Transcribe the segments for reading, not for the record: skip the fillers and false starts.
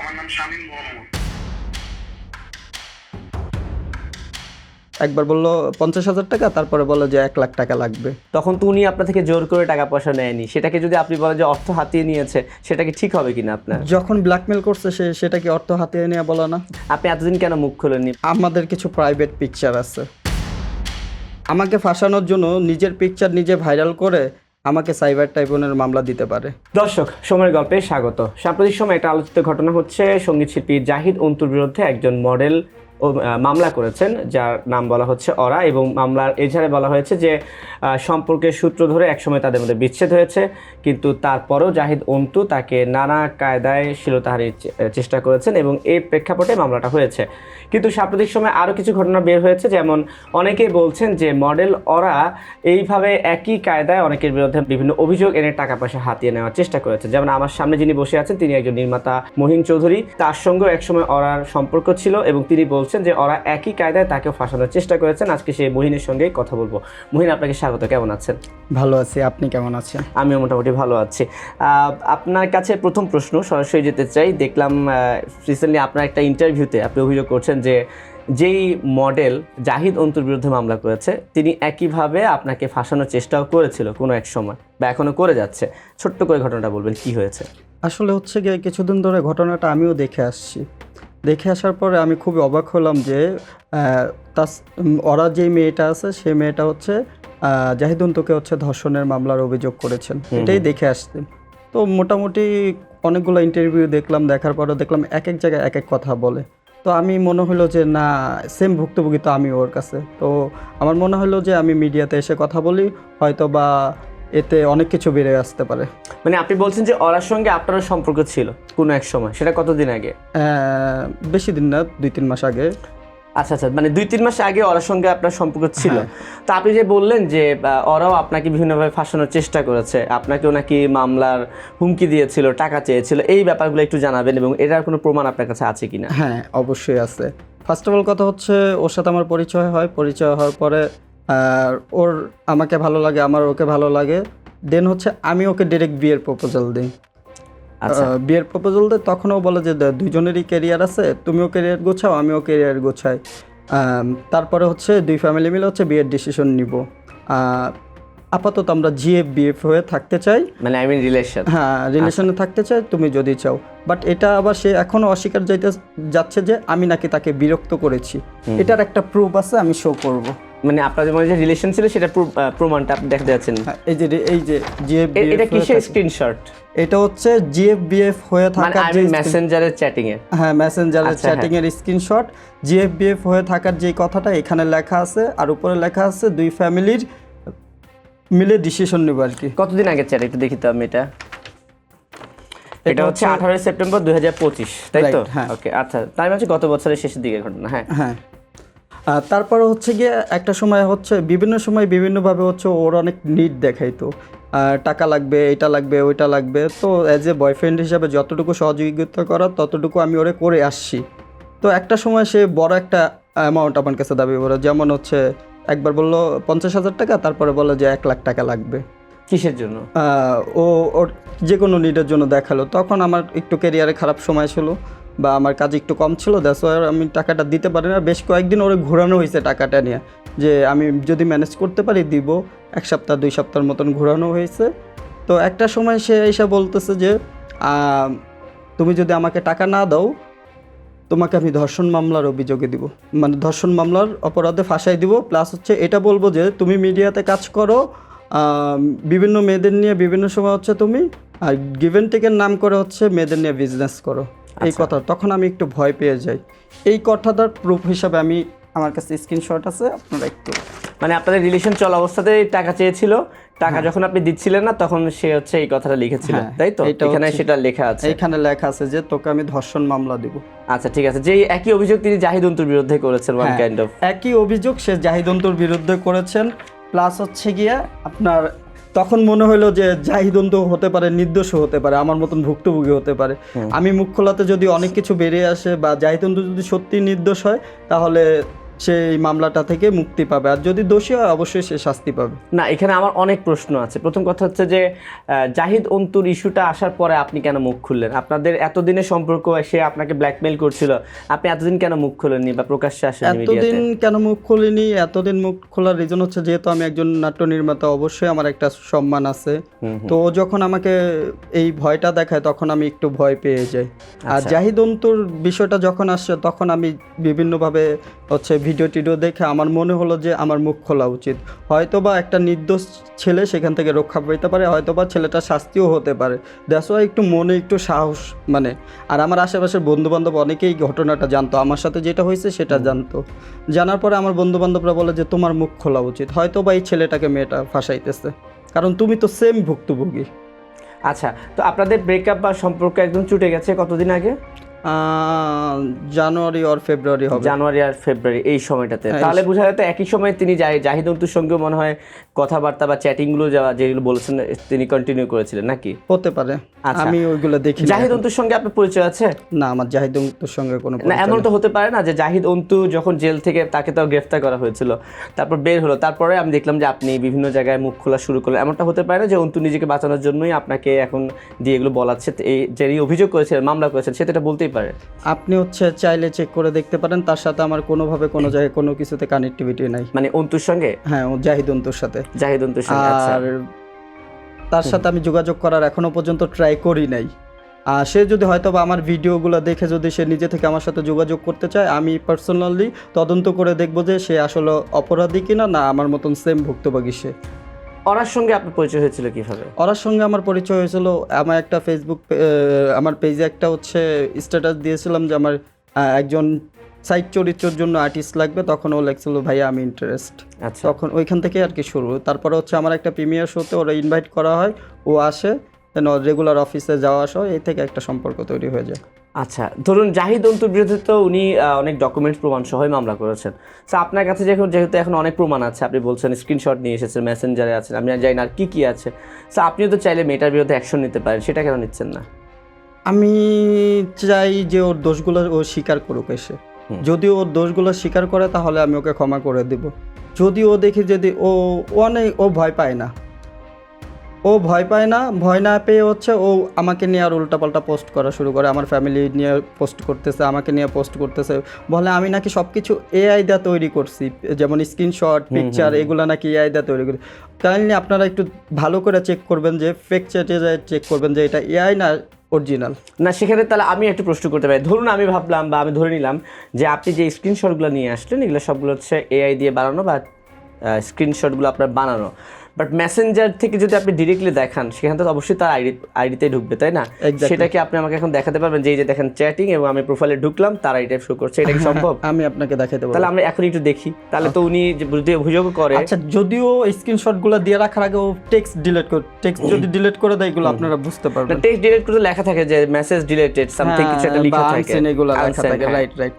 আমার নাম শামীম মোহাম্মদ। একবার বললো 50,000 টাকা, তারপরে বলে যে 1 লাখ টাকা লাগবে। তখন তো উনি আপনার থেকে জোর করে টাকা পয়সা নেয়নি, সেটাকে যদি আপনি বলেন যে অর্থ হাতিয়ে নিয়েছে, সেটা কি ঠিক হবে কিনা আপনার? যখন ব্ল্যাকমেল করছে সেটা কি অর্থ হাতিয়ে নিয়ে বলা না? আপনি এতদিন কেন মুখ খোলেননি? আমাদের কিছু প্রাইভেট পিকচার আছে, আমাকে ফাঁসানোর জন্য নিজের পিকচার নিজে ভাইরাল করে আমাকে সাইবার ট্রাইব্যুনালের মামলা দিতে পারে। দর্শক, সময়ের গল্পে স্বাগত। সাম্প্রতিক সময় একটা আলোচিত ঘটনা হচ্ছে, সঙ্গীত শিল্পী জাহিদ অন্তুর বিরুদ্ধে একজন মডেল মামলা করেছেন, যার নাম বলা হচ্ছে অরা, এবং মামলার এজাহারে বলা হয়েছে যে সম্পর্কের সূত্র ধরে একসময় তাদের মধ্যে বিচ্ছেদ হয়েছে, কিন্তু তারপরও জাহিদ অন্তু তাকে নানা কায়দায় শ্লীলতাহানির চেষ্টা করেছেন এবং এর প্রেক্ষাপটে মামলাটা হয়েছে। কিন্তু সাম্প্রতিক সময় আরও কিছু ঘটনা বের হয়েছে, যেমন অনেকেই বলছেন যে মডেল অরা এইভাবে একই কায়দায় অনেকের বিরুদ্ধে বিভিন্ন অভিযোগ এনে টাকা পয়সা হাতিয়ে নেওয়ার চেষ্টা করেছে। যেমন আমার সামনে যিনি বসে আছেন, তিনি একজন নির্মাতা মহিন চৌধুরী, তার সঙ্গেও একসময় অরার সম্পর্ক ছিল এবং তিনি বলছেন যে ওরা একই কায়দায় তাকে ফাঁসানোর চেষ্টা করেছেন। আজকে সেই মহিনের সঙ্গেই কথা বলবো। মহিন, আপনাকে স্বাগত। কেমন আছেন? ভালো আছি, আপনি কেমন আছেন? আমিও মোটামুটি ভালো আছি। আপনার কাছে প্রথম প্রশ্ন সরাসরি যেতে চাই। দেখলাম রিসেন্টলি আপনার একটা ইন্টারভিউতে আপনি অভিযোগ করছেন যে যেই মডেল জাহিদ অন্তুর বিরুদ্ধে মামলা করেছে, তিনি একইভাবে আপনাকে ফাঁসানোর চেষ্টাও করেছিল কোনো এক সময়, বা এখনও করে যাচ্ছে। ছোট্ট করে ঘটনাটা বলবেন, কি হয়েছে? আসলে হচ্ছে গিয়ে কিছুদিন ধরে ঘটনাটা আমিও দেখে আসছি। দেখে আসার পরে আমি খুবই অবাক হলাম যে ওরা যেই মেয়েটা আছে, সেই মেয়েটা হচ্ছে জাহিদ অন্তুকে হচ্ছে ধর্ষণের মামলার অভিযোগ করেছেন, এটাই দেখে আসতেন। তো মোটামুটি অনেকগুলো ইন্টারভিউ দেখলাম, দেখার পরে দেখলাম এক এক জায়গায় এক এক কথা বলে। তো আমি মনে হলো যে না, সেম ভুক্তভোগী তো আমি ওর কাছে। তো আমার মনে হলো যে আমি মিডিয়াতে এসে কথা বলি, হয়তো বা এতে অনেক কিছু বেড়ে আসতে পারে। মানে আপনি বলছেন যে ওর সঙ্গে আপনার সম্পর্ক ছিল কোনো এক সময়, সেটা কতদিন আগে? বেশি দিন না, 2-3 মাস আগে। আচ্ছা আচ্ছা, মানে 2-3 মাস আগে ওর সঙ্গে আপনার সম্পর্ক ছিল। তো আপনি যে বললেন যে ওরাও আপনাকে বিভিন্নভাবে ফাঁসানোর চেষ্টা করেছে, আপনাকেও নাকি মামলার হুমকি দিয়েছিল, টাকা চেয়েছিল, এই ব্যাপারগুলো একটু জানাবেন এবং এটার কোনো প্রমাণ আপনার কাছে আছে কিনা? হ্যাঁ, অবশ্যই আছে। ফার্স্ট অফ অল কথা হচ্ছে, ওর সাথে আমার পরিচয় হয়। পরিচয় হওয়ার পরে ওর আমাকে ভালো লাগে, আমার ওকে ভালো লাগে। দেন হচ্ছে আমি ওকে ডিরেক্ট বিয়ের প্রপোজাল দিই। বিয়ের প্রপোজাল দিই, তখনও বলে যে দুজনেরই ক্যারিয়ার আছে, তুমিও ক্যারিয়ার গোছাও, আমিও ক্যারিয়ার গোছাই। তারপরে হচ্ছে দুই ফ্যামিলি মিলে হচ্ছে বিয়ের ডিসিশন নিব। আপাতত আমরা জিএফ হয়ে থাকতে চাই, মানে আই মিন রিলেশন। হ্যাঁ, রিলেশনে থাকতে চাই তুমি যদি চাও। বাট এটা আবার সে এখনও অস্বীকার যাচ্ছে যে আমি নাকি তাকে বিরক্ত করেছি। এটার একটা প্রুফ আছে, আমি শো করব। মানে আপনাদের মধ্যে যে রিলেশন ছিল সেটা প্রমাণটা আপনি দেখাতে যাচ্ছেন? এই যে জিএফ, এটা কিসের স্ক্রিনশট? এটা হচ্ছে জিএফবিএফ হয়ে থাকার যে মেসেঞ্জারের চ্যাটিং এর, হ্যাঁ, মেসেঞ্জারের চ্যাটিং এর স্ক্রিনশট। জিএফবিএফ হয়ে থাকার যে কথাটা এখানে লেখা আছে, আর উপরে লেখা আছে দুই ফ্যামিলির মিলে ডিসিশন নেব আর কি। কতদিন আগে চ্যাট একটু দেখি তো আমি। এটা হচ্ছে 18 সেপ্টেম্বর 2025, তাই তো? ওকে, আচ্ছা, তাই মানে গত বছরের শেষের দিকে ঘটনা। হ্যাঁ হ্যাঁ। তারপরে হচ্ছে গিয়ে একটা সময় হচ্ছে বিভিন্ন সময় বিভিন্নভাবে হচ্ছে ওর অনেক নিড দেখাইতো, টাকা লাগবে, এটা লাগবে, ওইটা লাগবে। তো অ্যাজ এ বয়ফ্রেন্ড হিসাবে যতটুকু সহযোগিতা করার ততটুকু আমি ওরে করে আসছি। তো একটা সময় সে বড় একটা অ্যামাউন্ট আমার কাছে দাবি করে, যেমন হচ্ছে একবার বললো 50,000 টাকা, তারপরে বলে যে 1 লাখ টাকা লাগবে। কিসের জন্য? ওর যে কোনো নিডের জন্য দেখালো। তখন আমার একটু ক্যারিয়ারে খারাপ সময় ছিল, বা আমার কাজ একটু কম ছিল, দ্যাটস ওয়াই আমি টাকাটা দিতে পারি না। বেশ কয়েকদিন ওরে ঘোরানো হয়েছে টাকাটা নিয়ে, যে আমি যদি ম্যানেজ করতে পারি দিব। 1 সপ্তাহ 2 সপ্তাহের মতন ঘোরানো হয়েছে। তো একটা সময় সে এসে বলতেছে যে তুমি যদি আমাকে টাকা না দাও, তোমাকে আমি ধর্ষণ মামলার অভিযোগে দিব, মানে ধর্ষণ মামলার অপরাধে ফাঁসাই দিব। প্লাস হচ্ছে এটা বলবো যে তুমি মিডিয়াতে কাজ করো, বিভিন্ন মেয়েদের নিয়ে বিভিন্ন সময় হচ্ছে তুমি গিভেন টেকের নাম করে হচ্ছে মেয়েদের নিয়ে বিজনেস করো, এই কথা। তখন আমি একটু ভয় পেয়ে যাই। এই কথাটার প্রুফ হিসাবে আমি, আমার কাছে স্ক্রিনশট আছে, আপনারা একটু। মানে আপনাদের রিলেশন চলা অবস্থাতেই টাকা চেয়েছিল, টাকা যখন আপনি দিচ্ছিলেন না তখন সে হচ্ছে এই কথাটা লিখেছিল, তাই তো? এখানে সেটা লেখা আছে, এখানে লেখা আছে যে তোকে আমি ধর্ষণ মামলা দিব। আচ্ছা, ঠিক আছে। যে একই অভিযোগ তিনি জাহিদ অন্তুর বিরুদ্ধে করেছেন, ওয়ান কাইন্ড অফ একই অভিযোগ সে জাহিদ অন্তুর বিরুদ্ধে করেছেন। প্লাস হচ্ছে গিয়ে আপনার তখন মনে হলো যে জাহিদ অন্তু হতে পারে নির্দোষ, হতে পারে আমার মতন ভুক্তভোগী হতে পারে। আমি মুখ খোলাতে যদি অনেক কিছু বেরিয়ে আসে, বা জাহিদ অন্তু যদি সত্যি নির্দোষ হয়, তাহলে সে এই মামলাটা থেকে মুক্তি পাবে, আর যদি দোষী হয় অবশ্যই সে শাস্তি পাবে। না, এখানে আমার অনেক প্রশ্ন আছে। প্রথম কথা হচ্ছে যে জাহিদ অন্তুর ইস্যুটা আসার পরে আপনি কেন মুখ খুললেন? আপনাদের এতদিনের সম্পর্ক, সে আপনাকে ব্ল্যাকমেইল করছিল, আপনি এতদিন কেন মুখ খুলেননি বা প্রকাশ্যে আসেননি মিডিয়াতে? এতদিন কেন মুখ খুলিনি, এতদিন মুখ খোলার রিজন হচ্ছে যেহেতু আমি একজন নাট্য নির্মাতা, অবশ্যই আমার একটা সম্মান আছে। তো ও যখন আমাকে এই ভয়টা দেখায় তখন আমি একটু ভয় পেয়ে যাই। আর জাহিদ অন্তুর বিষয়টা যখন আসছে তখন আমি বিভিন্নভাবে হচ্ছে ভিডিও টিডিও দেখে আমার মনে হলো যে আমার মুখ খোলা উচিত। হয়তোবা একটা নির্দোষ ছেলে সেখান থেকে রক্ষা পেতে পারে, হয়তোবা ছেলেটা শাস্তিও হতে পারে। দ্যাটস ওয়াই একটু মনে একটু সাহস মানে। আর আমার আশেপাশের বন্ধুবান্ধব অনেকেই ঘটনাটা জানতো, আমার সাথে যেটা হয়েছে সেটা জানতো। জানার পরে আমার বন্ধুবান্ধবরা বলে যে তোমার মুখ খোলা উচিত, হয়তোবা এই ছেলেটাকে মেয়েটা ফাঁসাইতেছে, কারণ তুমি তো সেম ভুক্তভোগী। আচ্ছা, তো আপনাদের ব্রেকআপ বা সম্পর্ক একদম চুটে গেছে কতদিন আগে? জানুয়ারি আর ফেব্রুয়ারি হবে। জানুয়ারি আর ফেব্রুয়ারি এই সময়টাতে। তাহলে বোঝা যায় তো একই সময় তিনি জাহিদ অন্তুর সঙ্গেও মনে হয় কথাবার্তা বা চ্যাটিংগুলো যেগুলো বলেছেন তিনি কন্টিনিউ করেছিলেন নাকি? হতে পারে, আমি ওইগুলো দেখি। জাহিদ অন্তুর সঙ্গে আপনার পরিচয় আছে? না, আমার জাহিদ অন্তুর সঙ্গে কোনো না, এমন তো হতে পারে না যে জাহিদ অন্তু যখন জেল থেকে, তাকে তো গ্রেফতার করা হয়েছিল, তারপর বের হলো, তারপরে আমি দেখলাম যে আপনি বিভিন্ন জায়গায় মুখ খোলা শুরু করলেন। এমনটা হতে পারে না যে অন্তু নিজেকে বাঁচানোর জন্যই আপনাকে এখন দিয়ে এগুলো বলাচ্ছে? এই যে অভিযোগ করেছিলেন, মামলা করেছেন, সেটা এটা বলতেই পারে। আপনি হচ্ছে চাইলে চেক করে দেখতে পারেন, তার সাথে আমার কোনোভাবে কোনো জায়গায় কোনো কিছুতে কানেক্টিভিটি নাই। মানে অন্তুর সঙ্গে? হ্যাঁ, জাহিদ অন্তুর সাথে। জাহিদ অন্তুর সঙ্গে। আর তার সাথে আমি যোগাযোগ করার এখনো পর্যন্ত ট্রাই করি নাই। আর সে যদি হয়তো বা আমার ভিডিওগুলো দেখে যদি সে নিজে থেকে আমার সাথে যোগাযোগ করতে চায়, আমি পার্সোনালি তদন্ত করে দেখবো যে সে আসলে অপরাধী কিনা, না আমার মতন সেম ভুক্তভোগী সে। ওরার সঙ্গে আপনার পরিচয় হয়েছিল কিভাবে? ওরার সঙ্গে আমার পরিচয় হয়েছিল, আমার একটা ফেসবুক আমার পেজে একটা হচ্ছে স্ট্যাটাস দিয়েছিলাম যে আমার একজন সাইড চরিত্রের জন্য আর্টিস্ট লাগবে, তখন ও লেখছিল ভাইয়া আমি ইন্টারেস্ট। আচ্ছা, তখন ওইখান থেকে আর কি শুরু। তারপরে হচ্ছে আমার একটা প্রিমিয়ার শোতে ওরা ইনভাইট করা হয়, ও আসে, দেন রেগুলার অফিসে যাওয়া আসা হয়, এই থেকে একটা সম্পর্ক তৈরি হয়ে যায়। আচ্ছা, ধরুন জাহিদ অন্তুর বিরুদ্ধে তো উনি অনেক ডকুমেন্টস প্রমাণ সহই মামলা করেছেন। তো আপনার কাছে যেহেতু এখন অনেক প্রমাণ আছে, আপনি বলছেন স্ক্রিনশট নিয়ে এসেছেন, মেসেঞ্জারে আছেন, আমি জানি না আর কি আছে। তো আপনিও তো চাইলে মেয়েটার বিরুদ্ধে অ্যাকশন নিতে পারেন, সেটা কেন নিচ্ছেন না? আমি চাই যে ওর দোষগুলো ও স্বীকার করুক এসে। যদি ওর দোষগুলো স্বীকার করে তাহলে আমি ওকে ক্ষমা করে দেব। যদি ও দেখি যদি ও ভয় পায় না, ভয় না পেয়ে হচ্ছে ও আমাকে নিয়ে আর উল্টাপাল্টা পোস্ট করা শুরু করে, আমার ফ্যামিলি নিয়ে পোস্ট করতেছে, আমাকে নিয়ে পোস্ট করতেছে, বলে আমি নাকি সব কিছু এআই দিয়ে তৈরি করছি, যেমন স্ক্রিনশট পিকচার এগুলো নাকি এআই দিয়ে তৈরি করি। কাইন্ডলি আপনারা একটু ভালো করে চেক করবেন, যে ফেক চ্যাটে চেক করবেন যে এটা এআই না অরিজিনাল। না, সেখানে তাহলে আমি একটু প্রশ্ন করতে পারি। ধরুন আমি ভাবলাম বা আমি ধরে নিলাম যে আপনি যে স্ক্রিনশটগুলো নিয়ে আসলেন এগুলো সবগুলো হচ্ছে এআই দিয়ে বানানো বা স্ক্রিনশটগুলো আপনার বানানো, বাট মেসেঞ্জার থেকে যদি আপনি ডিরেক্টলি দেখান সেখানে তো অবশ্যই তার আইডিতে ঢুকবে, তাই না? সেটা কি আপনি আমাকে এখন দেখাতে পারবেন যে এই যে দেখেন চ্যাটিং এবং আমি প্রোফাইলে ঢুকলাম, তার আইডি শো করছে, এটা কি সম্ভব? আমি আপনাকে দেখাতে পারবো। তাহলে আমরা এখন একটু দেখি, তাহলে তো উনি যদি অভিযোগ করে। আচ্ছা, যদিও স্ক্রিনশটগুলো দিয়ে রাখার আগে ও টেক্সট যদি ডিলিট করে দেয়, এগুলো আপনারা বুঝতে পারবেন। টেক্সট ডিলিট করে লেখা থাকে যে মেসেজ ডিলিটেড সামথিং কিছু একটা লেখা থাকে, এগুলো লেখা থাকে। রাইট,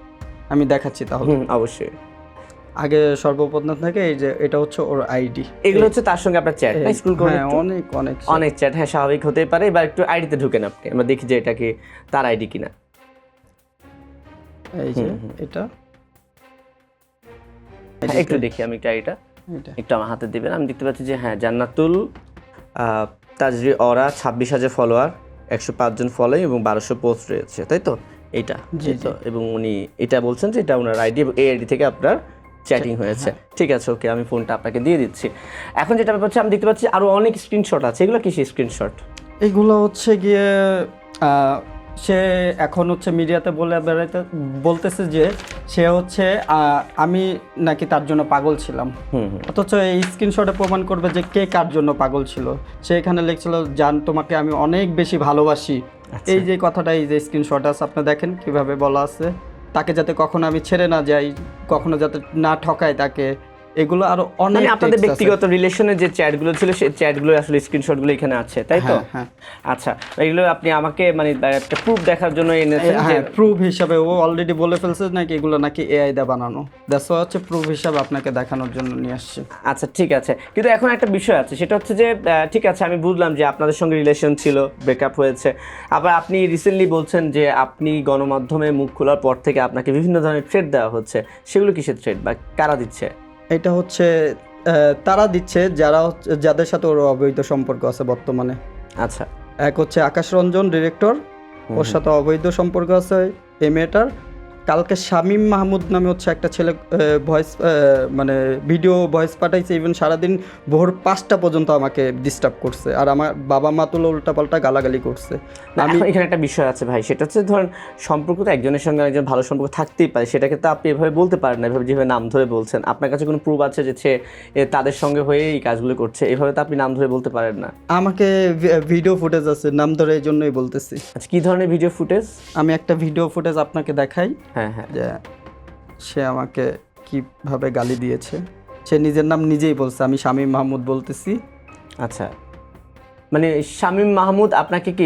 আমি দেখাচ্ছি তাহলে। অবশ্যই। আগে সর্বপ্রথম থেকে এই যে এটা হচ্ছে ওর আইডি, এগুলো হচ্ছে তার সঙ্গে আপনার চ্যাট, না? স্কুল করে অনেক চ্যাট, হ্যাঁ স্বাভাবিক হতেই পারে। এবার একটু আইডিতে ঢুকেন আপনি, আমরা দেখি যে এটা কি তার আইডি কিনা। এই যে এটা একটু দেখি আমি একটা আইডিটা একটু আমার হাতে দিবেন। আমি দেখতে পাচ্ছি যে হ্যাঁ, জান্নাতুল তাজরি অরা, 26,000 ফলোয়ার, 105 জন ফলোয়িং এবং 1200 পোস্ট রয়েছে, তাই তো? এইটা এবং উনি এটা বলছেন যে এটা ওনার আইডি এবং এই আইডি থেকে আপনার চ্যাটিং হয়েছে। ঠিক আছে, ওকে, আমি ফোনটা আপনাকে দিয়ে দিচ্ছি। এখন যেটা ব্যাপার হচ্ছে, আমি দেখতে পাচ্ছি আরও অনেক স্ক্রিনশট আছে। এগুলো কি স্ক্রিনশট? এগুলো হচ্ছে গিয়ে সে এখন হচ্ছে মিডিয়াতে বলতেছে যে সে হচ্ছে আমি নাকি তার জন্য পাগল ছিলাম, অথচ এই স্ক্রিনশটে প্রমাণ করবে যে কে কার জন্য পাগল ছিল। সে এখানে লিখছিল জান তোমাকে আমি অনেক বেশি ভালোবাসি। এই যে কথাটা, এই যে স্ক্রিনশট আছে আপনি দেখেন কিভাবে বলা আছে, তাকে যাতে কখনো আমি ছেড়ে না যাই, কখনো যাতে না ঠকাই তাকে, এগুলো আরো অনেক মানে আপনাদের text আছে। ব্যক্তিগত রিলেশনের যে চ্যাটগুলো ছিল সেই চ্যাটগুলো আসলে স্ক্রিনশটগুলো এখানে আছে তাই তো? হ্যাঁ। আচ্ছা, এগুলো আপনি আমাকে মানে একটা প্রুফ দেখার জন্য এনেছেন যে হ্যাঁ, প্রুফ হিসাবে ও অলরেডি বলে ফেলছে নাকি এগুলো নাকি এআই দিয়ে বানানো, দ্যাটস হচ্ছে প্রুফ হিসাবে আপনাকে দেখানোর জন্য নিয়ে আসছে। আচ্ছা ঠিক আছে, কিন্তু এখন একটা বিষয় আছে, সেটা হচ্ছে যে ঠিক আছে আমি বুঝলাম যে আপনাদের সঙ্গে রিলেশন ছিল, ব্রেকআপ হয়েছে, আবার আপনি রিসেন্টলি বলছেন যে আপনি গণমাধ্যমে মুখ খোলার পর থেকে আপনাকে বিভিন্ন ধরনের থ্রেট দেওয়া হচ্ছে, সেগুলো কিসের থ্রেট বা কারা দিচ্ছে? এটা হচ্ছে তারা দিচ্ছে যাদের সাথে ওর অবৈধ সম্পর্ক আছে বর্তমানে। আচ্ছা। এক হচ্ছে আকাশ রঞ্জন ডিরেক্টর, ওর সাথে অবৈধ সম্পর্ক আছে এই মেয়েটার। কালকে শামীম মাহমুদ নামে হচ্ছে একটা ছেলে ভয়েস মানে ভিডিও ভয়েস পাঠাইছে, ইভেন সারাদিন ভোর 5টা পর্যন্ত আমাকে ডিস্টার্ব করছে, আর আমার বাবা মা তুলো উল্টাপাল্টা গালাগালি করছে। আমি এখানে একটা বিষয় আছে ভাই, সেটা হচ্ছে ধরেন সম্পর্ক তো একজনের সঙ্গে একজন ভালো সম্পর্ক থাকতেই পারে, সেটাকে তো আপনি এভাবে বলতে পারেন না, এভাবে যেভাবে নাম ধরে বলছেন। আপনার কাছে কোনো প্রুফ আছে যে সে তাদের সঙ্গে হয়ে এই কাজগুলো করছে, এভাবে তো আপনি নাম ধরে বলতে পারেন না। আমাকে ভিডিও ফুটেজ আছে, নাম ধরে এই জন্যই বলতেছি। আচ্ছা, কী ধরনের ভিডিও ফুটেজ? আমি একটা ভিডিও ফুটেজ আপনাকে দেখাই হ্যাঁ হ্যাঁ। যে সে আমাকে কিভাবে গালি দিয়েছে। সে নিজের নাম নিজেই বলছে, আমি শামীম মাহমুদ বলতেছি। আচ্ছা, মানে শামীম মাহমুদ আপনাকে কি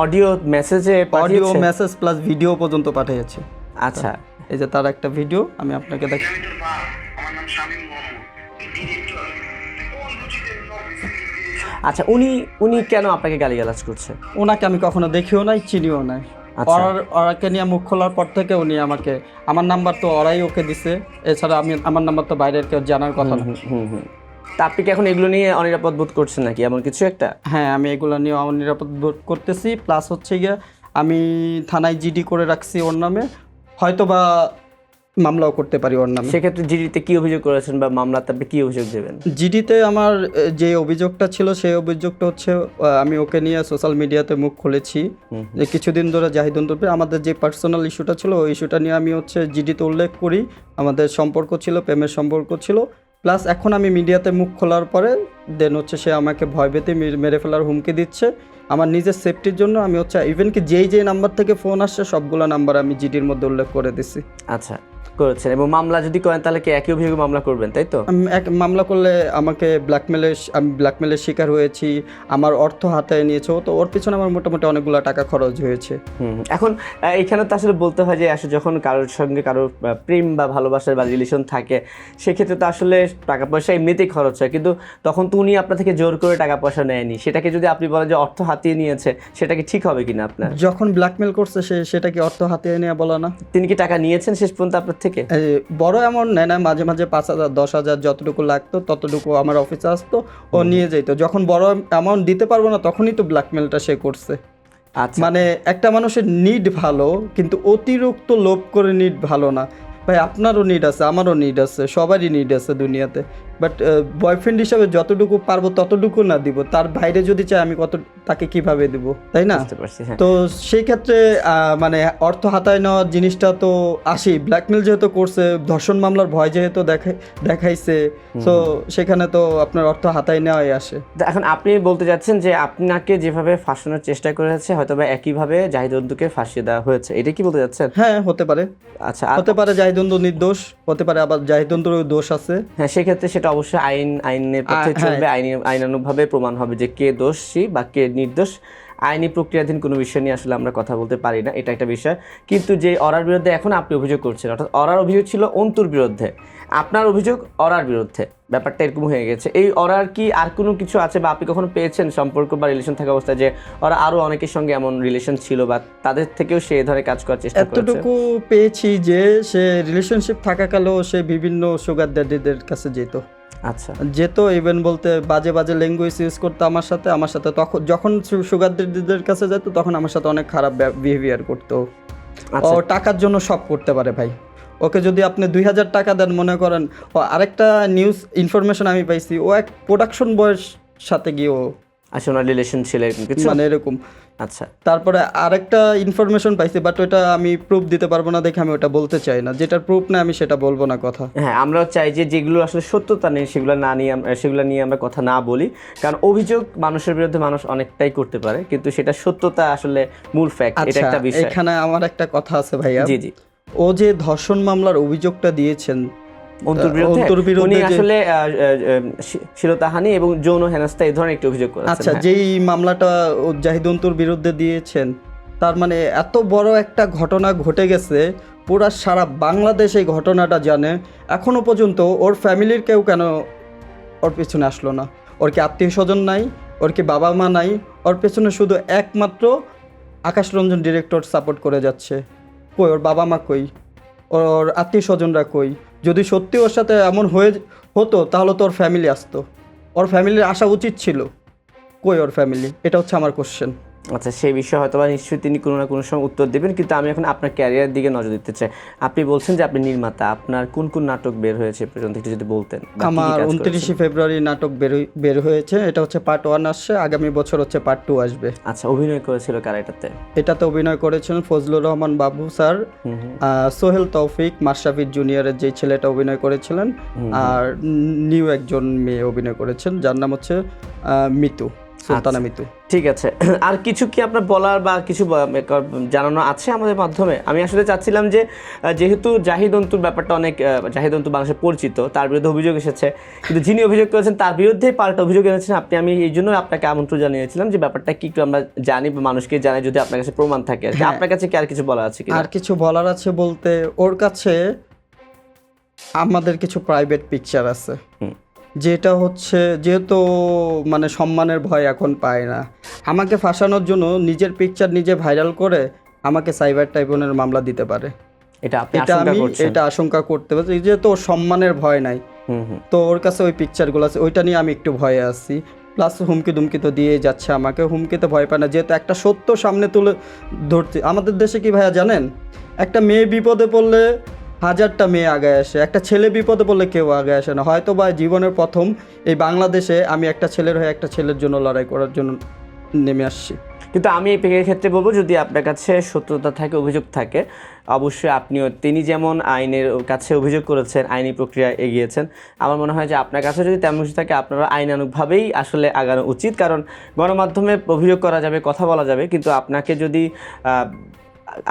অডিও মেসেজে অডিও মেসেজ প্লাস ভিডিও পর্যন্ত পাঠিয়েছে। আচ্ছা, এই যে তার একটা ভিডিও আমি আপনাকে দেখাই। আমার নাম শামীম মোহাম্মদ, ডিরেক্টর। কোন রুচিতে আচ্ছা, উনি কেন আপনাকে গালিগালাজ করছে? ওনাকে আমি কখনো দেখিও নাই, চিনিও নাই। আচ্ছা। ওরাকে নিয়ে মুখ খোলার পর থেকে উনি আমাকে, আমার নাম্বার তো ওরাই ওকে দিছে, এছাড়া আমার নাম্বার তো বাইরের কেউ জানার কথা না। হুম। তা আপনি কি এখন এগুলো নিয়ে অনিরাপদ বোধ করছেন নাকি, এমন কিছু একটা? হ্যাঁ, আমি এগুলো নিয়ে অনিরাপদ বোধ করতেছি। প্লাস হচ্ছে গিয়ে আমি থানায় জিডি করে রাখছি ওর নামে, হয়তো বা মামলাও করতে পারি ওর নামে। সেক্ষেত্রে জিডিতে কি অভিযোগ করেছেন বা মামলাতে আপনি কি অভিযোগ দেবেন? জিডিতে আমার যে অভিযোগটা ছিল সেই অভিযোগটা হচ্ছে আমি ওকে নিয়ে সোশ্যাল মিডিয়াতে মুখ খুলেছি যে কিছুদিন ধরে জাহিদ অন্তর্বে আমাদের যে পার্সোনাল ইস্যুটা ছিল ওই ইস্যুটা নিয়ে আমি হচ্ছে জিডিতে উল্লেখ করি, আমাদের সম্পর্ক ছিল, প্রেমের সম্পর্ক ছিল। প্লাস এখন আমি মিডিয়াতে মুখ খোলার পরে দেন হচ্ছে সে আমাকে ভয় পেতে মেরে ফেলার হুমকি দিচ্ছে। আমার নিজের সেফটির জন্য আমি হচ্ছে ইভেন কি যেই নাম্বার থেকে ফোন আসছে সবগুলো নাম্বার আমি জিডির মধ্যে উল্লেখ করে দিছি। আচ্ছা, করেছেন। এবং মামলা যদি করেন তাহলে কি একই অভিযোগে মামলা করবেন, তাই তো? এক মামলা করলে আমাকে আমি ব্ল্যাকমেলের শিকার হয়েছি, আমার অর্থ হাতায় নিয়েছে, তো ওর পিছনে আমার মোটামুটি অনেকগুলো টাকা খরচ হয়েছে। এখন এখানে তো আসলে বলতে হয় যে আসলে যখন কারোর সঙ্গে কারোর প্রেম বা ভালোবাসার বা রিলেশন থাকে সেক্ষেত্রে তো আসলে টাকা পয়সা এমনিতেই খরচ হয়, কিন্তু তখন তো উনি আপনার থেকে জোর করে টাকা পয়সা নেয়নি, সেটাকে যদি আপনি বলেন যে অর্থ হাতিয়ে নিয়েছে, সেটা কি ঠিক হবে কিনা আপনার? যখন ব্ল্যাকমেল করছে সেটা কি অর্থ হাতিয়ে নেওয়া বলা না? তিনি কি টাকা নিয়েছেন শেষ পর্যন্ত আপনার থেকে? বড় অ্যামাউন্ট নেয় না, মাঝে মাঝে 5,000 10,000 যতটুকু লাগতো ততটুকু আমার অফিসে আসতো, ও নিয়ে যেত। যখন বড় অ্যামাউন্ট দিতে পারবো না তখনই তো ব্ল্যাকমেলটা সে করছে। আচ্ছা, মানে একটা মানুষের নিড ভালো, কিন্তু অতিরিক্ত লোভ করে নিড ভালো না ভাই। আপনারও নিড আছে, আমারও নিড আছে, সবারই নিড আছে দুনিয়াতে। বাট বয়ফ্রেন্ড হিসাবে যতটুকু পারবো ততটুকু না দিব, তার বাইরে যদি চাই আমি তাকে কিভাবে দিব, তাই না? বুঝতে পারছি, হ্যাঁ। তো সেই ক্ষেত্রে মানে অর্থ হাতায় নেওয়ার জিনিসটা তো আসি। ব্ল্যাকমেল যেহেতু করছে, ধর্ষণ মামলার ভয় যেহেতু দেখাইছে, তো সেখানে তো আপনার অর্থ হাতায় নেওয়াই আসে। এখন আপনি বলতে যাচ্ছেন যে আপনাকে যেভাবে ফাঁসানোর চেষ্টা করেছে হয়তো বা একইভাবে জাহিদ অন্তুকে ফাঁসিয়ে দেওয়া হয়েছে, এটা কি বলতে যাচ্ছেন? হ্যাঁ, হতে পারে। আচ্ছা, হতে পারে জাহিদ অন্তু নির্দোষ, হতে পারে আবার জাহিদ অন্তুর দোষ আছে। হ্যাঁ, সেক্ষেত্রে সেটা অবশ্যই আইনের পথে চলবে, আইনানুগভাবে প্রমাণ হবে যে কে দোষী বা কে নির্দোষ। আইনি প্রক্রিয়াধীন কোনো বিষয় নিয়ে আসলে আমরা কথা বলতে পারি না, এটা একটা বিষয়। কিন্তু যে অরার বিরুদ্ধে এখন আপনি অভিযোগ করছেন, অর্থাৎ অরার অভিযোগ ছিল অন্তুর বিরুদ্ধে, আপনার অভিযোগ অরার বিরুদ্ধে, ব্যাপারটা এরকম হয়ে গেছে। এই অরার কি আর কোনো কিছু আছে বা আপনি কখনো পেয়েছেন সম্পর্ক বা রিলেশন থাকা অবস্থায় যে ওরা আরও অনেকের সঙ্গে এমন রিলেশন ছিল বা তাদের থেকেও সে ধরে কাজ করার চেষ্টা করেছে? এতটুকু পেয়েছি যে সে রিলেশনশিপ থাকাকালেও সে বিভিন্ন সুগার ড্যাডিদের কাছে যেত। আচ্ছা, যেত, ইভেন বলতে বাজে ল্যাঙ্গুয়েজ ইউজ করতো আমার সাথে। তখন যখন সুগার ড্যাডিদের কাছে যেত তখন আমার সাথে অনেক খারাপ বিহেভিয়ার করতো। ও টাকার জন্য সব করতে পারে ভাই। ওকে যদি আপনি 2,000 টাকা দেন, মনে করেন আরেকটা নিউজ ইনফরমেশন আমি পাইছি, ও এক প্রোডাকশন বয়ের সাথে গিয়ে ও আচ্ছা, ওনার রিলেশন ছিল এরকম কিছু, মানে এরকম। আচ্ছা, তারপরে আরেকটা ইনফরমেশন পাইছি, বাট ওটা আমি প্রুফ দিতে পারবো না দেখে আমি ওটা বলতে চাই না। যেটার প্রুফ না আমি সেটা বলবো না কথা। হ্যাঁ, আমরাও চাই যে যেগুলো আসলে সত্যতা নেই সেগুলো নিয়ে আমরা কথা না বলি, কারণ অভিযোগ মানুষের বিরুদ্ধে মানুষ অনেকটাই করতে পারে, কিন্তু সেটা সত্যতা আসলে মূল ফ্যাক্ট, এটা একটা বিষয়। এখানে আমার একটা কথা আছে ভাইয়া। জি জি। ও যে ধর্ষণ মামলার অভিযোগটা দিয়েছেন, অন্তুর অন্তুর বিরুদ্ধে উনি বিরুদ্ধে আসলে শ্লীলতাহানি এবং যৌন হেনস্থা এই ধরনের একটি অভিযোগ করেছেন। আচ্ছা, হ্যাঁ। যেই মামলাটা জাহিদ অন্তুর বিরুদ্ধে দিয়েছেন, তার মানে এত বড় একটা ঘটনা ঘটে গেছে, পুরা সারা বাংলাদেশ এই ঘটনাটা জানে, এখনো পর্যন্ত ওর ফ্যামিলির কেউ কেন ওর পেছনে আসলো না? ওর কি আত্মীয় স্বজন নাই? ওর কি বাবা মা নাই? ওর পেছনে শুধু একমাত্র আকাশ রঞ্জন ডিরেক্টর সাপোর্ট করে যাচ্ছে। কই ওর বাবা মা, কই ওর আত্মীয় স্বজনরা, কই? যদি সত্যি ওর সাথে এমন হতো তাহলে তো ওর ফ্যামিলি আসতো, ওর ফ্যামিলির আসা উচিত ছিল। কই ওর ফ্যামিলি? এটা হচ্ছে আমার কোশ্চেন। আচ্ছা, সেই বিষয়ে হয়তো বা নিশ্চয়ই তিনি কোনো না কোনো সময় উত্তর দেবেন, কিন্তু আমি এখন আপনার ক্যারিয়ারের দিকে নজর দিতে চাই। আপনি বলছেন যে আপনি নির্মাতা, আপনার কোন কোন নাটক বের হয়েছে পর্যন্ত একটু যদি বলতেন। বা কি কি আমার কাজ 29 করেছেন? ফেব্রুয়ারি নাটক বের হয়েছে। এটা হচ্ছে পার্ট 1 আসছে, আগামী বছর হচ্ছে পার্ট 2 আসবে। আচ্ছা, অভিনয় করেছিল কারা এটাতে? এটাতে অভিনয় করেছিলেন ফজলুর রহমান বাবু স্যার, সোহেল তৌফিক, মাশরাফি জুনিয়রের যে ছেলেটা অভিনয় করেছিলেন, আর নিউ একজন মেয়ে অভিনয় করেছেন যার নাম হচ্ছে মিতু, সুলতানা মিতু। ঠিক আছে, আর কিছু কি আপনার বলার বা কিছু জানানো আছে আমাদের মাধ্যমে? আমি আসলে চাচ্ছিলাম যে যেহেতু জাহিদ অন্তুর ব্যাপারটা অনেক, জাহিদ অন্তু বাংলাদেশে পরিচিত, তার বিরুদ্ধে অভিযোগ এসেছে, কিন্তু যিনি অভিযোগ করেছেন তার বিরুদ্ধেই পাল্টা অভিযোগ এনেছেন আপনি। আমি এই জন্য আপনাকে আমন্ত্রণ জানিয়েছিলাম যে ব্যাপারটা কি একটু আমরা জানি বা মানুষকে জানাই, যদি আপনার কাছে প্রমাণ থাকে। আপনার কাছে কি আর কিছু বলার আছে কি? আর কিছু বলার আছে বলতে, ওর কাছে আমাদের কিছু প্রাইভেট পিকচার আছে, যেটা হচ্ছে যেহেতু মানে সম্মানের ভয় এখন পায় না, আমাকে ফাঁসানোর জন্য নিজের পিকচার নিজে ভাইরাল করে আমাকে সাইবার ট্রাইব্যুনালের মামলা দিতে পারে। এটা আপনি এটা আশঙ্কা আমি করছেন? এটা আশঙ্কা করতে পারছি, যেহেতু ওর সম্মানের ভয় নাই, তো ওর কাছে ওই পিকচারগুলো আছে, ওইটা নিয়ে আমি একটু ভয়ে আছি। প্লাস হুমকি দুমকি তো দিয়েই যাচ্ছে আমাকে, হুমকিতে ভয় পায় না, যেহেতু একটা সত্য সামনে তুলে ধরছি। আমাদের দেশে কি ভাইয়া জানেন, একটা মেয়ে বিপদে পড়লে হাজারটা মেয়ে আগে আসে, একটা ছেলে বিপদে পড়লে কেউ আগে আসে না। হয়তো বা জীবনের প্রথম এই বাংলাদেশে আমি একটা ছেলের হয়ে একটা ছেলের জন্য লড়াই করার জন্য নেমে আসছি। কিন্তু আমি এই পেকের ক্ষেত্রে বলবো, যদি আপনার কাছে সত্যতা থাকে, অভিযোগ থাকে, অবশ্যই আপনিও, তিনি যেমন আইনের কাছে অভিযোগ করেছেন, আইনি প্রক্রিয়া এগিয়েছেন, আমার মনে হয় যে আপনার কাছে যদি তেমন কিছু থাকে, আপনারা আইনানুগভাবেই আসলে আগানো উচিত। কারণ গণমাধ্যমে অভিযোগ করা যাবে, কথা বলা যাবে, কিন্তু আপনাকে যদি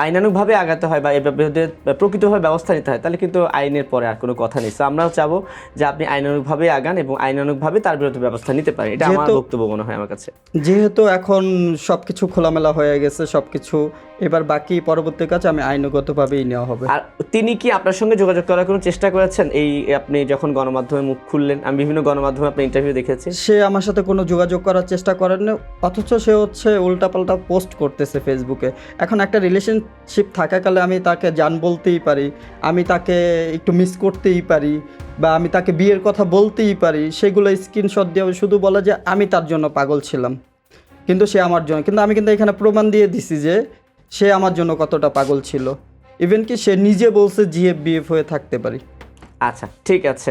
আইনানুগভাবে আগাতে হয় বা এর বিরুদ্ধে প্রকৃতভাবে ব্যবস্থা নিতে হয়, তাহলে কিন্তু আইনের পরে আর কোনো কথা নেই। তো আমরাও চাবো যে আপনি আইনানুগভাবে আগান এবং আইনানুগভাবে তার বিরুদ্ধে ব্যবস্থা নিতে পারেন। এটা আমার বক্তব্য মনে হয় আমার কাছে। যেহেতু এখন সব কিছু খোলামেলা হয়ে গেছে, সব কিছু এবার বাকি পরবর্তী কাজ আমি আইনগতভাবেই নেওয়া হবে। আর তিনি কি আপনার সঙ্গে যোগাযোগ করার কোনো চেষ্টা করেছেন? এই আপনি যখন গণমাধ্যমে মুখ খুললেন, আমি বিভিন্ন গণমাধ্যমে আপনার ইন্টারভিউ দেখেছি, সে আমার সাথে কোনো যোগাযোগ করার চেষ্টা করেন না, অথচ সে হচ্ছে উল্টাপাল্টা পোস্ট করতেছে ফেসবুকে। এখন একটা রিলেশনশিপ থাকাকালে আমি তাকে জান বলতেই পারি, আমি তাকে একটু মিস করতেই পারি, বা আমি তাকে বিয়ের কথা বলতেই পারি, সেগুলো স্ক্রিনশট দিয়ে শুধু বলে যে আমি তার জন্য পাগল ছিলাম, কিন্তু সে আমার জন্য, কিন্তু আমি কিন্তু এখানে প্রমাণ দিয়ে দিছি যে সে আমার জন্য কতটা পাগল ছিল। ইভেন কি সে নিজে বলছে জিএফ হয়ে থাকতে পারি। আচ্ছা, ঠিক আছে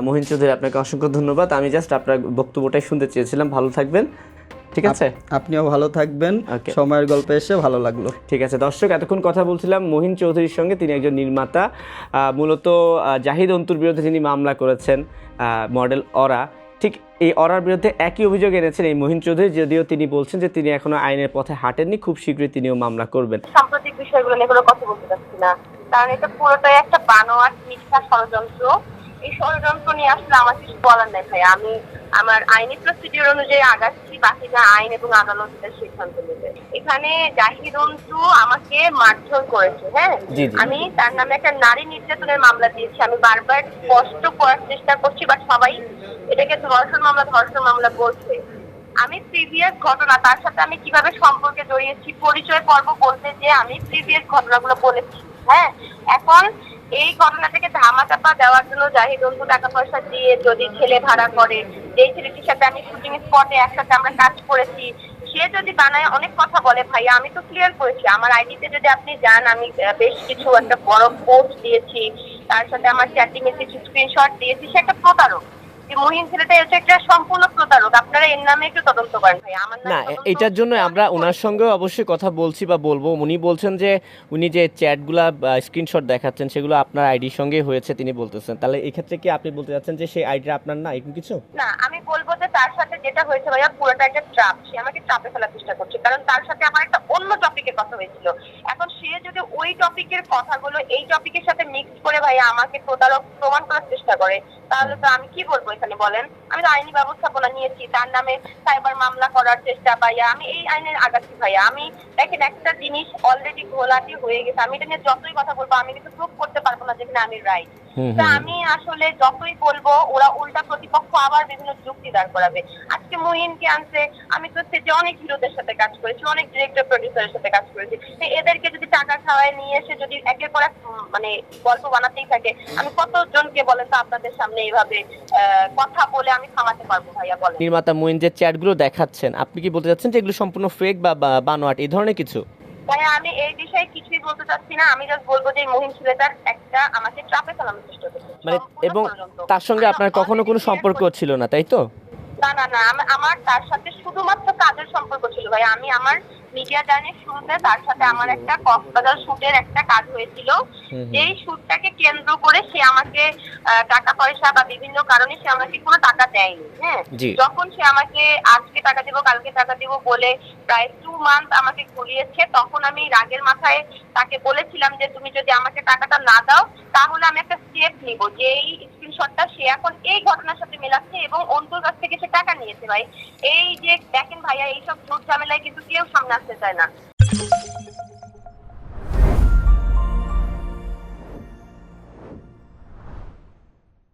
মহিন চৌধুরী, আপনাকে অসংখ্য ধন্যবাদ। আমি জাস্ট আপনার বক্তব্যটাই শুনতে চেয়েছিলাম। ভালো থাকবেন, ঠিক আছে? আপনিও ভালো থাকবেন। সময়ের গল্পে এসে ভালো লাগলো। ঠিক আছে দর্শক, এতক্ষণ কথা বলছিলাম মহিন চৌধুরীর সঙ্গে। তিনি একজন নির্মাতা, মূলত জাহিদ অন্তুর বিরুদ্ধে যিনি মামলা করেছেন, মডেল অরা, ঠিক এই অরার বিরুদ্ধে একই অভিযোগ এনেছেন এই মহিন চৌধুরী, যদিও তিনি বলছেন যে তিনি এখনো আইনের পথে হাঁটেননি, খুব শীঘ্রই তিনিও মামলা করবেন। সাম্প্রতিক বিষয়গুলো নিয়ে কোনো কথা বলতে চাচ্ছি না, কারণ এটা পুরোটাই একটা বানোয়াট মিথ্যা ষড়যন্ত্র। এই ষড়যন্ত্র নিয়ে আসলে আমার কিছু বলার নেই ভাই। আমি আমার আইনি প্রসিডিউর অনুযায়ী আগাচ্ছি, বাকিটা আইন এবং আদালতের সিদ্ধান্ত নেবে। এখানে জাহিদ অন্তু আমাকে মারধর করেছে, হ্যাঁ, আমি তার নামে একটা নারী নির্যাতনের মামলা দিয়েছি। আমি বারবার স্পষ্ট করার চেষ্টা করছি, বাট সবাই এটাকে ধর্ষণ মামলা বলছে। আমি প্রিভিয়াস ঘটনা, তার সাথে আমি কিভাবে সম্পর্কে জড়িয়েছি, পরিচয় পর্ব বলতে যে আমি প্রিভিয়াস ঘটনাগুলো বলেছি, হ্যাঁ। এখন এই ঘটনা থেকে ধামাচাপা দেওয়ার জন্য জাহিদ অন্তু টাকা পয়সা দিয়ে যদি ছেলে ভাড়া করে, যেই ছেলেটির সাথে আমি শুটিং স্পটে একসাথে আমরা কাজ করেছি, সে যদি বানায় অনেক কথা বলে, ভাই আমি তো ক্লিয়ার করেছি। আমার আইডিতে যদি আপনি যান, আমি বেশ কিছু একটা বড় পোস্ট দিয়েছি, তার সাথে আমার চ্যাটিং এর কিছু স্ক্রিনশট দিয়েছি। সে একটা প্রতারক, মহিন ছেলেটা হচ্ছে একটা সম্পূর্ণ প্রতারক। আপনারা এর নামে একটু তদন্ত করেন ভাই। আমার না, এটার জন্য আমরা ওনার সঙ্গে অবশ্যই কথা বলছি বা বলবো। উনি বলছেন যে উনি যে চ্যাটগুলা স্ক্রিনশট দেখাচ্ছেন সেগুলো আপনার আইডির সঙ্গে হয়েছে তিনি বলতেছেন। তাহলে এই ক্ষেত্রে কি আপনি বলতে চাচ্ছেন যে সেই আইডিটা আপনার না, এরকম কিছু? না, আমি বলবো যে তার সাথে যেটা হয়েছে ভাইয়া পুরোটা একটা ট্রাপ। সে আমাকে ট্রাপে ফেলার চেষ্টা করছে, কারণ তার সাথে আমার একটা অন্য টপিকে কথা হয়েছিল। এখন সে সে যদি ওই টপিকের কথাগুলো এই টপিকের সাথে মিক্স করে ভাইয়া আমাকে প্রতারক প্রমাণ করার চেষ্টা করে, তাহলে তো আমি কি বলবো এখানে বলেন? আমি তো আইনি ব্যবস্থাপনা নিয়েছি, তার নামে সাইবার মামলা করার চেষ্টা ভাইয়া, আমি এই আইনের আগাচ্ছি ভাইয়া। আমি দেখেন একটা জিনিস অলরেডি ঘোলাটি হয়ে গেছে, আমি এটা নিয়ে যতই কথা বলবো আমি কিন্তু প্রুভ করতে পারবো না যেখানে আমি রাইট। তা আমি আসলে যতই বলবো ওরা উল্টা প্রতিপক্ষ আবার বিভিন্ন যুক্তি দাঁড় করাবে। আজকে মুহিনকে আনছে, আমি তো সেজে অনেক হিরোদের সাথে কাজ করেছি, অনেক ডিরেক্টর প্রডিউসারের সাথে কাজ করেছি, এদেরকে যদি টাকা খাওয়ায় নিয়ে এসে যদি একের পর এক মানে গল্প বানাতেই থাকে, আমি কতজনকে বলেন তো আপনাদের সামনে এইভাবে কথা বলে আমি থামাতে পারবো ভাইয়া বলেন? নির্মাতা মুইন যে চ্যাটগুলো দেখাচ্ছেন, আপনি কি বলতে চাচ্ছেন যে এগুলো সম্পূর্ণ ফেক বা বানোয়াট এই ধরনের কিছু? ভাইয়া আমি এই বিষয়ে কিছুই বলতে চাচ্ছি না, আমি জাস্ট বলবো যে মুহিন ছেলেটার একটা আমাকে চাপে ফেলানোর চেষ্টা করছে মানে এবং তার সঙ্গে আপনার কখনো কোনো সম্পর্ক ছিল না, তাই তো? না না না, আমার তার সাথে শুধুমাত্র কাজের সম্পর্ক ছিল ভাই। আমি আমার মিডিয়া জার্নির শুরুতে তার সাথে আমার একটা কক্সবাজার শুটের একটা কাজ হয়েছিল, যেই শুটটাকে কেন্দ্র করে সে আমাকে টাকা পয়সা বা বিভিন্ন কারণে সে আমাকে কোনো টাকা দেয়নি। হ্যাঁ, যখন সে আমাকে আজকে টাকা দিব কালকে টাকা দিব বলে প্রায় 2 মান্থ আমাকে ঘুরিয়েছে, তখন আমি রাগের মাথায় তাকে বলেছিলাম যে তুমি যদি আমাকে টাকাটা না দাও তাহলে আমি একটা স্টেপ নিব, যে এই স্ক্রিনশটটা সে এখন এই ঘটনার সাথে মেলাচ্ছে এবং অন্তুর কাছ থেকে সে টাকা নিয়েছে। ভাই এই যে দেখেন ভাইয়া, এইসব ঝুট ঝামেলায় কিন্তু কেউ সামনে আসতে চায় না।